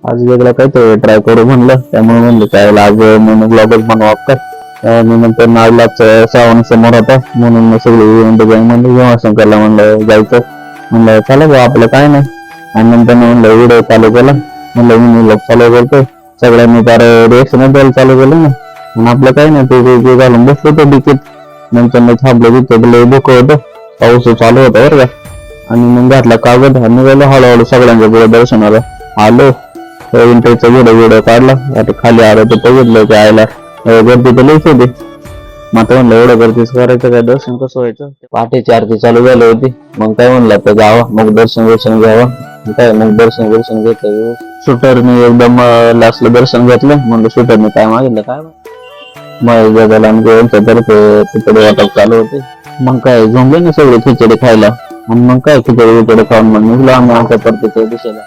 आज वेगळं काहीतरी ट्राय करू म्हणलं, त्यामुळे म्हणलं काय आज म्हणून ब्लॉगच बनवा काय. मी नंतर नागलाच श्रावण समोर होता म्हणून मग सगळी डिझाईन म्हणलं भीमाशंकरला म्हणलं जायचं. म्हणलं चला भाऊ आपलं काय नाही. आणि नंतर म्हणलं व्हिडिओ चालू केला. म्हणलं मी ब्लॉग चालू करतो. सगळ्यांनी फार रिएक्शन द्यायला चालू केलं ना. आणि आपलं काय नाही ते घालून बसलो होतो डिकीत. नंतर मग थांबलं तिथं लय भूक होतं, पाऊस चालू होता बरं का. आणि मग घातला कागद आणि निघालो हळूहळू सगळ्यांच्या पुढे दर्शनाला आलो. इंटरचा व्हिडिओ काढला. आता खाली आलो तर बघितलं की आयला गर्दी तर लईच होती. मात्र म्हणलं एवढं गर्दीच करायचं काय, दर्शन कसं व्हायचं. पहाटेची आरती चालू झाली होती. मग काय म्हणलं तर जावा मग दर्शन घ्यावं. काय मग दर्शन घेतलं. शूटरने एकदम लास्टला दर्शन घेतलं. म्हणलं शूटरने काय मागितलं काय मग जगाला तर्फे खिचडी वाटप चालू होते. मग काय झोंबले ना सगळे खिचडी खायला. आणि मग काय खिचडी खाऊन मग निघलो आम्ही आमच्या परतीच्या दिशेला.